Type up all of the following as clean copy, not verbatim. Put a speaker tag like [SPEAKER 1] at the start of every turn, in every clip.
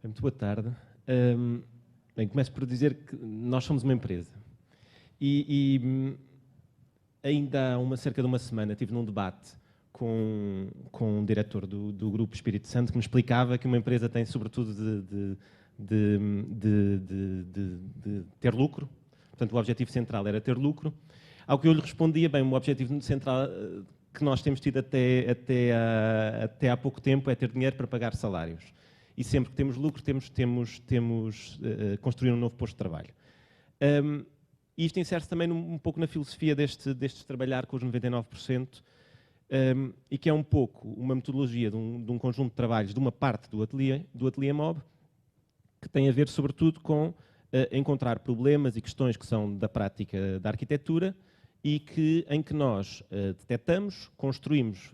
[SPEAKER 1] Muito boa tarde. Bem, começo por dizer que nós somos uma empresa. Ainda há cerca de uma semana estive num debate com um diretor do Grupo Espírito Santo que me explicava que uma empresa tem sobretudo de ter lucro. Portanto, o objetivo central era ter lucro. Ao que eu lhe respondia, bem, o objetivo central que nós temos tido até há pouco tempo é ter dinheiro para pagar salários. E sempre que temos lucro, temos construir um novo posto de trabalho. E isto insere-se também um pouco na filosofia destes trabalhar com os 99%, e que é um pouco uma metodologia de um conjunto de trabalhos de uma parte do ateliê MOB, que tem a ver sobretudo com encontrar problemas e questões que são da prática da arquitetura e em que nós detectamos, construímos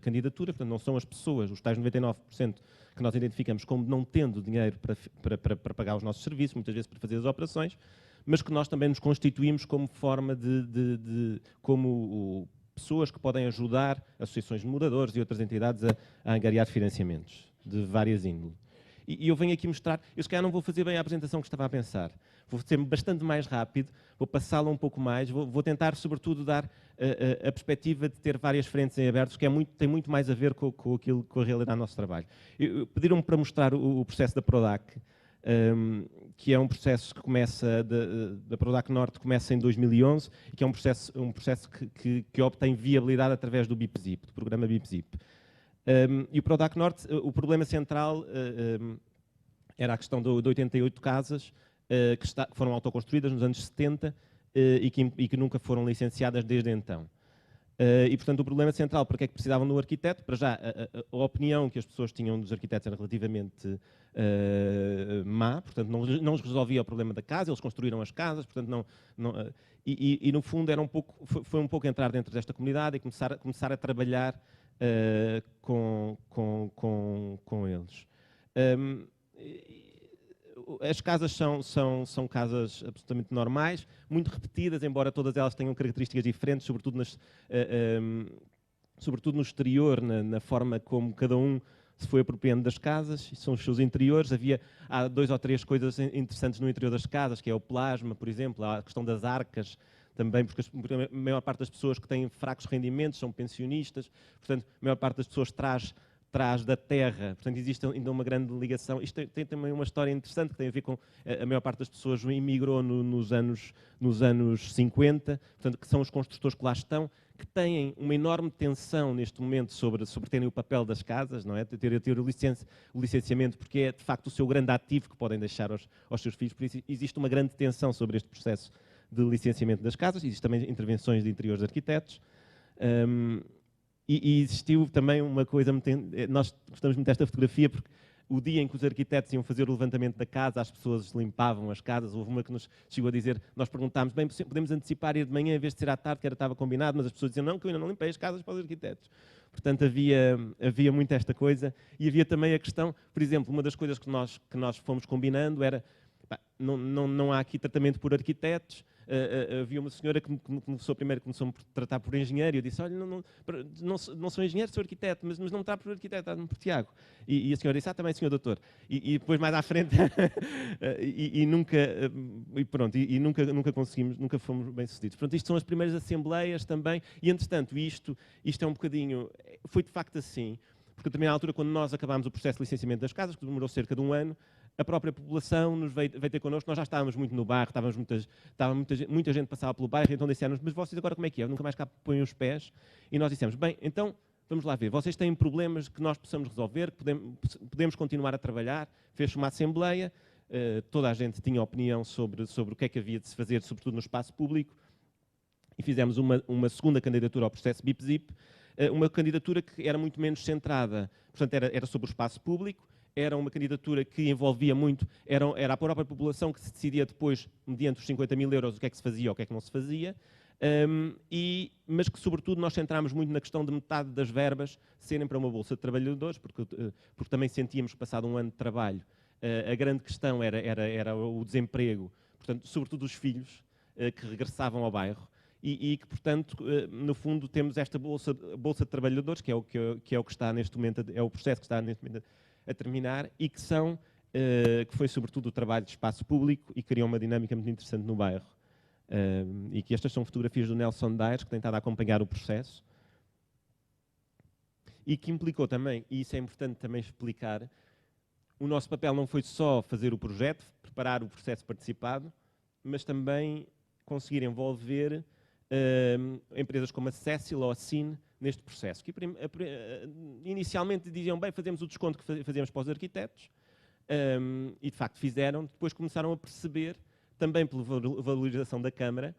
[SPEAKER 1] candidatura, portanto não são as pessoas, os tais 99% que nós identificamos como não tendo dinheiro para pagar os nossos serviços, muitas vezes para fazer as operações, mas que nós também nos constituímos como forma como pessoas que podem ajudar associações de moradores e outras entidades a angariar financiamentos de várias índoles. E eu venho aqui mostrar, eu se calhar não vou fazer bem a apresentação que estava a pensar, vou ser bastante mais rápido, vou passá-la um pouco mais, vou tentar sobretudo dar a perspectiva de ter várias frentes em aberto, que tem muito mais a ver com a realidade do nosso trabalho. Pediram-me para mostrar o processo da Prodac, que é um processo que começa, da Prodac Norte começa em 2011, e que é um processo que obtém viabilidade através do BIPZIP, do programa BIPZIP. E o Prodac Norte, o problema central era a questão de 88 casas que foram autoconstruídas nos anos 70 e que nunca foram licenciadas desde então. E, portanto, o problema central, porque é que precisavam do arquiteto? Para já, a opinião que as pessoas tinham dos arquitetos era relativamente má, portanto, não lhes resolvia o problema da casa, eles construíram as casas, portanto, no fundo, foi um pouco entrar dentro desta comunidade e começar a trabalhar com eles. As casas são casas absolutamente normais, muito repetidas, embora todas elas tenham características diferentes, sobretudo no exterior, na forma como cada um se foi apropriando das casas, são os seus interiores. Há 2 ou 3 coisas interessantes no interior das casas, que é o plasma, por exemplo, a questão das arcas, também porque a maior parte das pessoas que têm fracos rendimentos são pensionistas, portanto, a maior parte das pessoas traz da terra, portanto existe ainda uma grande ligação. Isto tem também uma história interessante que tem a ver com a maior parte das pessoas emigrou nos anos 50, portanto que são os construtores que lá estão, que têm uma enorme tensão neste momento sobre terem o papel das casas, não é? Ter o licenciamento, porque é de facto o seu grande ativo que podem deixar aos seus filhos, por isso existe uma grande tensão sobre este processo de licenciamento das casas, existem também intervenções de interiores de arquitetos. E existiu também uma coisa, nós gostamos muito desta fotografia porque o dia em que os arquitetos iam fazer o levantamento da casa, as pessoas limpavam as casas, houve uma que nos chegou a dizer, nós perguntámos, bem, podemos antecipar ir de manhã em vez de ser à tarde, que estava combinado, mas as pessoas diziam, não, que eu ainda não limpei as casas para os arquitetos. Portanto, havia muito esta coisa, e havia também a questão, por exemplo, uma das coisas que nós fomos combinando era, não há aqui tratamento por arquitetos. Havia uma senhora que começou por tratar por engenheiro, e eu disse, olha, não sou engenheiro, sou arquiteto, mas não está por arquiteto, está por Tiago. E a senhora disse, também senhor doutor. E depois mais à frente, nunca conseguimos, nunca fomos bem sucedidos. Portanto, isto são as primeiras assembleias também, e entretanto isto é um bocadinho, foi de facto assim, porque também à altura quando nós acabámos o processo de licenciamento das casas, que demorou cerca de 1 ano, a própria população nos veio ter connosco, nós já estávamos muito no bairro, muita gente passava pelo bairro, então disseram-nos, mas vocês agora como é que é? Nunca mais cá põem os pés. E nós dissemos, bem, então vamos lá ver, vocês têm problemas que nós possamos resolver, que podemos continuar a trabalhar. Fez-se uma assembleia, toda a gente tinha opinião sobre o que é que havia de se fazer, sobretudo no espaço público, e fizemos uma segunda candidatura ao processo BIPZIP, uma candidatura que era muito menos centrada, portanto era sobre o espaço público, era uma candidatura que envolvia muito, era a própria população que se decidia depois, mediante os 50 mil euros, o que é que se fazia ou o que é que não se fazia, mas que, sobretudo, nós centrámos muito na questão de metade das verbas serem para uma bolsa de trabalhadores, porque também sentíamos que, passado 1 ano de trabalho, a grande questão era o desemprego, portanto, sobretudo os filhos que regressavam ao bairro, e que, portanto, no fundo, temos esta bolsa de trabalhadores, que é o que está neste momento, é o processo que está neste momento a terminar, e que são que foi sobretudo o trabalho de espaço público e criou uma dinâmica muito interessante no bairro. E que estas são fotografias do Nelson Daires, que tem estado a acompanhar o processo, e que implicou também, e isso é importante também explicar, o nosso papel não foi só fazer o projeto, preparar o processo participado, mas também conseguir envolver empresas como a Cecil ou a Cine neste processo, que inicialmente diziam, bem, fazemos o desconto que fazemos para os arquitetos, e de facto fizeram, depois começaram a perceber, também pela valorização da Câmara,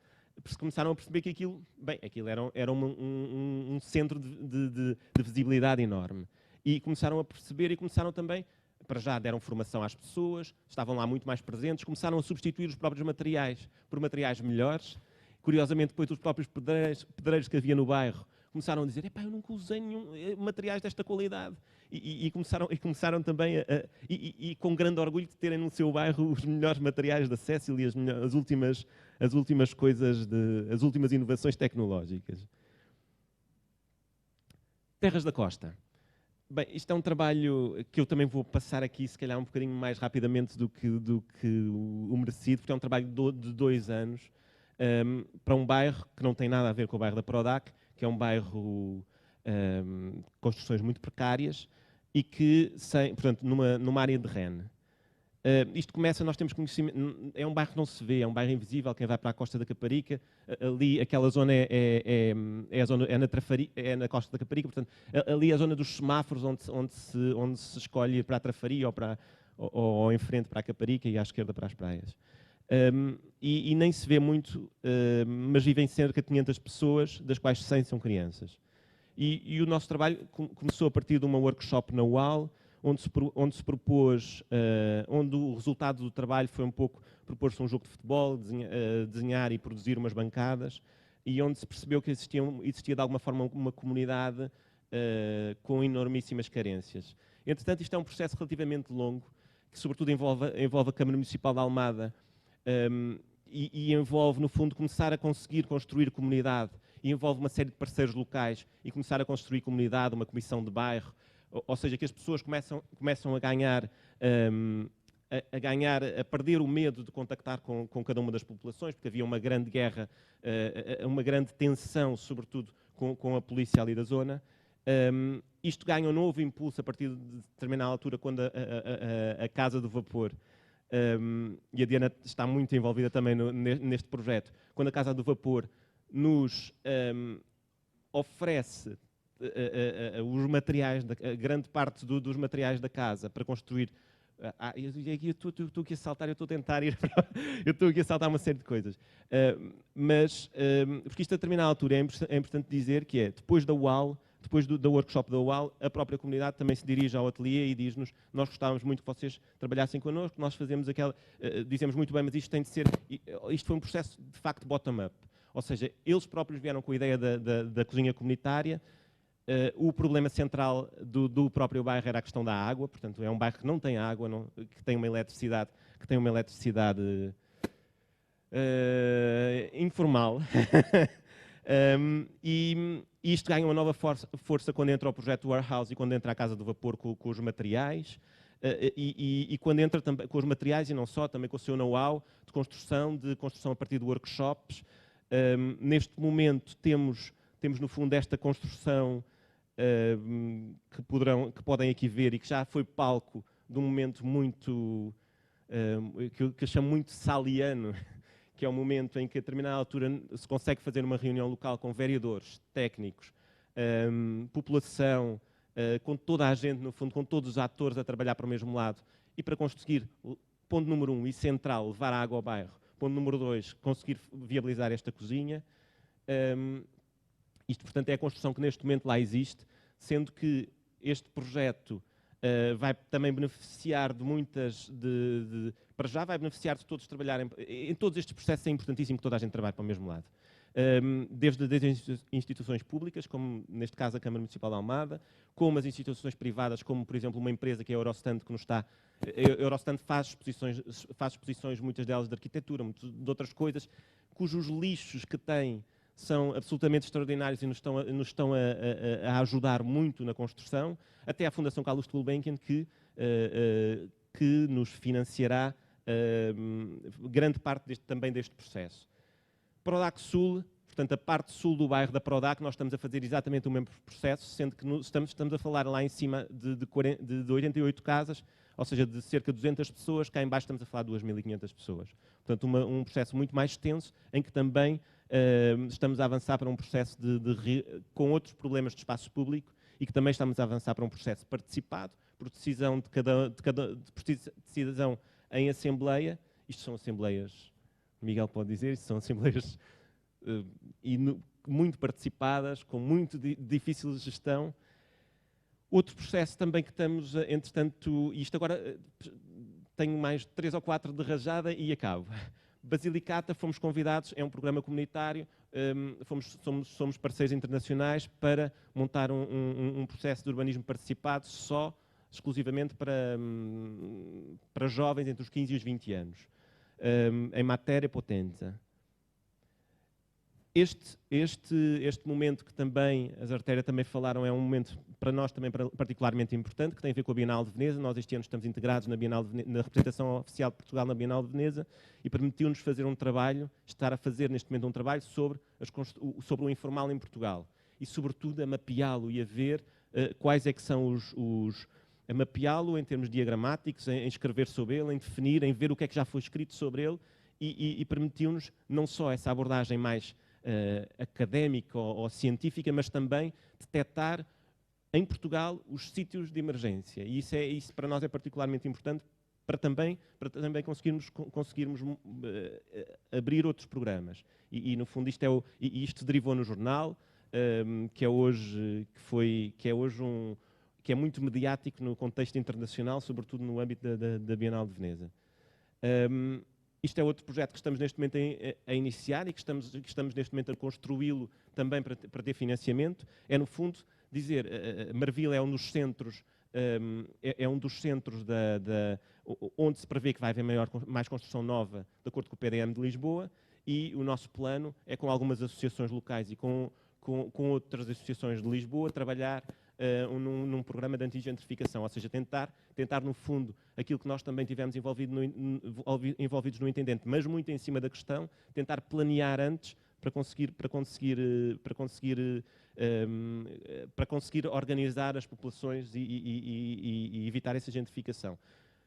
[SPEAKER 1] começaram a perceber que aquilo era um centro de visibilidade enorme. E começaram a perceber e começaram também, para já deram formação às pessoas, estavam lá muito mais presentes, começaram a substituir os próprios materiais por materiais melhores. Curiosamente, depois os próprios pedreiros que havia no bairro começaram a dizer, eu nunca usei materiais desta qualidade. E começaram também, e com grande orgulho de terem no seu bairro os melhores materiais da Cecil e as últimas coisas, as últimas inovações tecnológicas. Terras da Costa. Bem, isto é um trabalho que eu também vou passar aqui, se calhar um bocadinho mais rapidamente do que o merecido, porque é um trabalho de 2 anos, para um bairro que não tem nada a ver com o bairro da Prodac, que é um bairro de construções muito precárias e que, portanto, numa área de REN. Isto começa, nós temos conhecimento, é um bairro que não se vê, é um bairro invisível. Quem vai para a Costa da Caparica, ali aquela zona é na Costa da Caparica, portanto, ali é a zona dos semáforos onde se escolhe ir para a Trafaria ou em frente para a Caparica e à esquerda para as praias. E nem se vê muito, mas vivem cerca de 500 pessoas, das quais 100 são crianças. E o nosso trabalho começou a partir de uma workshop na UAL, onde se propôs, onde o resultado do trabalho foi um pouco propor-se um jogo de futebol, desenhar e produzir umas bancadas, e onde se percebeu que existia de alguma forma uma comunidade com enormíssimas carências. Entretanto, isto é um processo relativamente longo, que sobretudo envolve a Câmara Municipal de Almada, e envolve, no fundo, começar a conseguir construir comunidade, e envolve uma série de parceiros locais, e começar a construir comunidade, uma comissão de bairro, ou seja, que as pessoas começam a ganhar, a perder o medo de contactar com cada uma das populações, porque havia uma grande guerra, uma grande tensão, sobretudo com a polícia ali da zona. Isto ganha um novo impulso a partir de determinada altura, quando a Casa do Vapor, e a Diana está muito envolvida também neste projeto, quando a Casa do Vapor nos oferece os materiais, a grande parte dos materiais da casa para construir. Eu estou aqui a saltar, eu estou a tentar ir eu estou aqui a saltar uma série de coisas. Porque isto a determinada altura é importante dizer que depois da UAL, depois da workshop da UAL, a própria comunidade também se dirige ao ateliê e diz-nos: nós gostávamos muito que vocês trabalhassem connosco, nós fazemos dizemos muito bem, mas isto tem de ser, isto foi um processo de facto bottom-up. Ou seja, eles próprios vieram com a ideia da cozinha comunitária. O problema central do próprio bairro era a questão da água, portanto é um bairro que não tem água, que tem uma eletricidade informal. E isto ganha uma nova força quando entra o projeto Warehouse e quando entra a Casa do Vapor com os materiais, e quando entra também com os materiais e não só, também com o seu know-how de construção a partir de workshops. Neste momento temos no fundo esta construção que podem aqui ver e que já foi palco de um momento muito, que eu chamo muito saliano, que é o momento em que a determinada altura se consegue fazer uma reunião local com vereadores, técnicos, população, com toda a gente, no fundo, com todos os atores a trabalhar para o mesmo lado, e para conseguir, ponto número 1 e central, levar a água ao bairro, ponto número 2, conseguir viabilizar esta cozinha. Isto, portanto, é a construção que neste momento lá existe, sendo que este projeto vai também beneficiar de muitas... para já vai beneficiar de todos trabalharem... Em todos estes processos é importantíssimo que toda a gente trabalhe para o mesmo lado. Desde as instituições públicas, como neste caso a Câmara Municipal de Almada, como as instituições privadas, como por exemplo uma empresa que é a Eurostand, que nos está... A Eurostand faz exposições, muitas delas de arquitetura, de outras coisas, cujos lixos que têm são absolutamente extraordinários e nos estão a ajudar muito na construção, até à Fundação Carlos Gulbenkian, que que nos financiará grande parte também deste processo. Prodac Sul, portanto, a parte sul do bairro da Prodac, nós estamos a fazer exatamente o mesmo processo, sendo que estamos a falar lá em cima de 88 casas, ou seja, de cerca de 200 pessoas, cá em baixo estamos a falar de 2.500 pessoas. Portanto, um processo muito mais extenso, em que também estamos a avançar para um processo com outros problemas de espaço público e que também estamos a avançar para um processo participado, por decisão decisão em assembleia. Isto são assembleias, Miguel pode dizer, isto são assembleias muito participadas, com muito difícil gestão. Outro processo também que estamos, entretanto, isto agora tenho mais 3 ou 4 de rajada e acabo. Basilicata, fomos convidados, é um programa comunitário, somos parceiros internacionais para montar um processo de urbanismo participado exclusivamente para jovens entre os 15 e os 20 anos, em Matera e Potenza. Este momento que também as Artéria também falaram é um momento para nós também particularmente importante, que tem a ver com a Bienal de Veneza. Nós este ano estamos integrados na representação oficial de Portugal na Bienal de Veneza e permitiu-nos fazer um trabalho, estar a fazer neste momento um trabalho sobre o informal em Portugal e sobretudo a mapeá-lo e a ver quais é que são a mapeá-lo em termos diagramáticos, em escrever sobre ele, em definir, em ver o que é que já foi escrito sobre ele e permitiu-nos não só essa abordagem mais académica ou científica, mas também detectar em Portugal os sítios de emergência. E isso para nós é particularmente importante para também conseguirmos abrir outros programas. E no fundo isto derivou no jornal, que é muito mediático no contexto internacional, sobretudo no âmbito da Bienal de Veneza. Isto é outro projeto que estamos neste momento a iniciar e que estamos neste momento a construí-lo também para ter financiamento. É, no fundo, dizer, Marvila é um dos centros, onde se prevê que vai haver mais construção nova, de acordo com o PDM de Lisboa, e o nosso plano é, com algumas associações locais e com outras associações de Lisboa, trabalhar num programa de antigentrificação, ou seja, tentar no fundo aquilo que nós também tivemos envolvidos no Intendente, mas muito em cima da questão, tentar planear antes para conseguir organizar as populações e evitar essa gentrificação.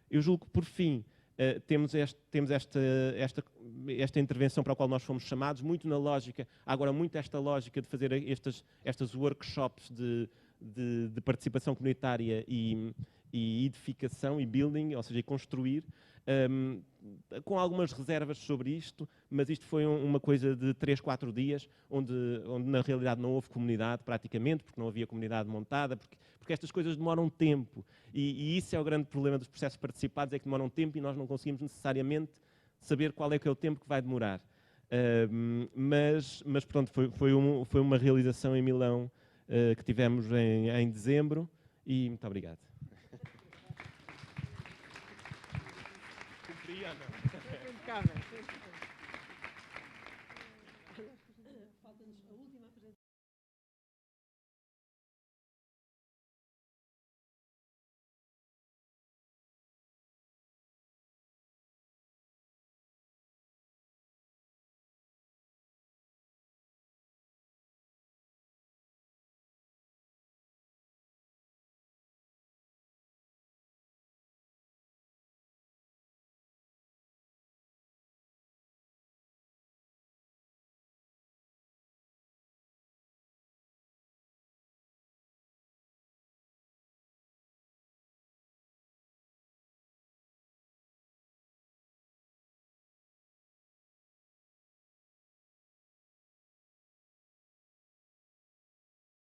[SPEAKER 1] Eu julgo que, por fim, temos esta intervenção para a qual nós fomos chamados, muito na lógica, agora muito esta lógica de fazer estas workshops de participação comunitária e edificação e building, ou seja, construir, com algumas reservas sobre isto, mas isto foi uma coisa de 3, 4 dias, onde na realidade não houve comunidade praticamente, porque não havia comunidade montada, porque estas coisas demoram tempo, e isso é o grande problema dos processos participados, é que demoram tempo e nós não conseguimos necessariamente saber qual é que é o tempo que vai demorar. Mas pronto, foi uma realização em Milão que tivemos em dezembro, e muito obrigado.
[SPEAKER 2] Falta-nos a última.